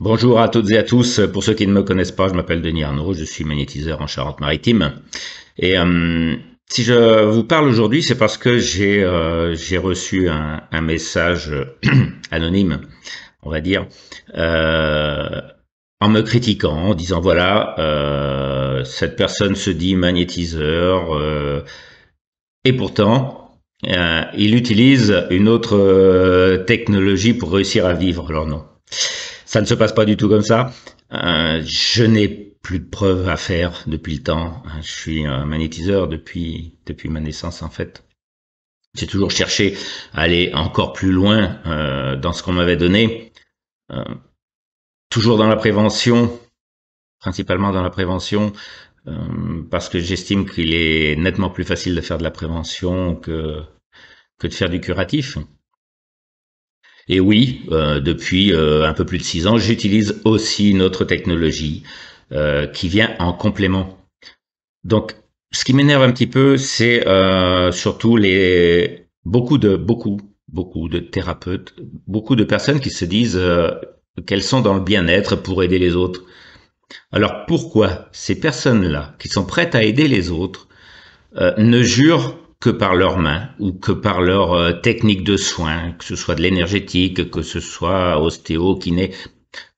Bonjour à toutes et à tous. Pour ceux qui ne me connaissent pas, je m'appelle Denis Arnaud, je suis magnétiseur en Charente-Maritime. Et si je vous parle aujourd'hui, c'est parce que j'ai reçu un message anonyme, on va dire, euh, en me critiquant, en disant voilà, cette personne se dit magnétiseur, et pourtant, il utilise une autre technologie pour réussir à vivre. Alors non. Ça ne se passe pas du tout comme ça. Je n'ai plus de preuves à faire depuis le temps. Je suis un magnétiseur depuis ma naissance en fait. J'ai toujours cherché à aller encore plus loin dans ce qu'on m'avait donné. Euh, Toujours dans la prévention, principalement dans la prévention, parce que j'estime qu'il est nettement plus facile de faire de la prévention que de faire du curatif. Et oui, depuis un peu plus de 6 ans, j'utilise aussi une autre technologie qui vient en complément. Donc, ce qui m'énerve un petit peu, c'est surtout beaucoup de thérapeutes, beaucoup de personnes qui se disent qu'elles sont dans le bien-être pour aider les autres. Alors pourquoi ces personnes-là, qui sont prêtes à aider les autres, ne jurent que par leurs mains ou que par leur technique de soins, que ce soit de l'énergétique, que ce soit ostéo, kiné.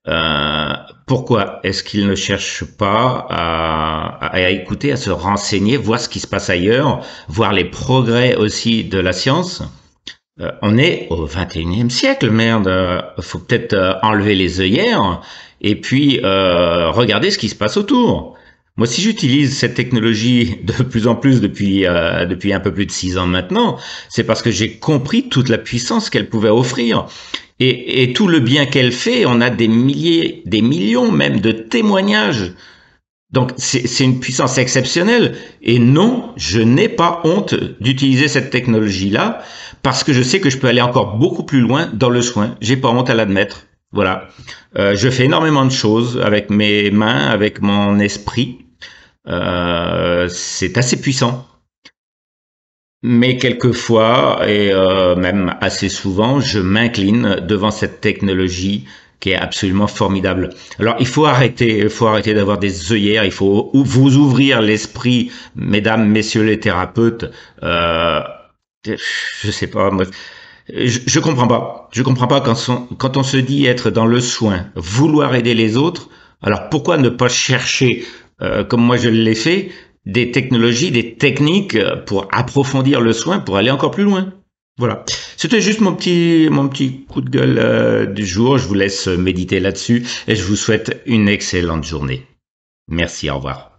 Euh, Pourquoi est-ce qu'ils ne cherchent pas à écouter, à se renseigner, voir ce qui se passe ailleurs, voir les progrès aussi de la science? On est au 21e siècle, merde. Faut peut-être enlever les œillères et puis regarder ce qui se passe autour. Moi, si j'utilise cette technologie de plus en plus depuis un peu plus de 6 ans maintenant, c'est parce que j'ai compris toute la puissance qu'elle pouvait offrir et tout le bien qu'elle fait. On a des milliers, des millions même de témoignages. Donc c'est une puissance exceptionnelle et non, je n'ai pas honte d'utiliser cette technologie-là parce que je sais que je peux aller encore beaucoup plus loin dans le soin. J'ai pas honte à l'admettre. Voilà. Je fais énormément de choses avec mes mains, avec mon esprit. C'est assez puissant. Mais quelquefois, et même assez souvent, je m'incline devant cette technologie qui est absolument formidable. Alors, il faut arrêter d'avoir des œillères, il faut vous ouvrir l'esprit, mesdames, messieurs les thérapeutes. Je sais pas, moi, je comprends pas quand on se dit être dans le soin, vouloir aider les autres. Alors, pourquoi ne pas chercher, comme moi je l'ai fait, des technologies, des techniques pour approfondir le soin, pour aller encore plus loin. Voilà. C'était juste mon petit coup de gueule du jour. Je vous laisse méditer là-dessus et je vous souhaite une excellente journée. Merci, au revoir.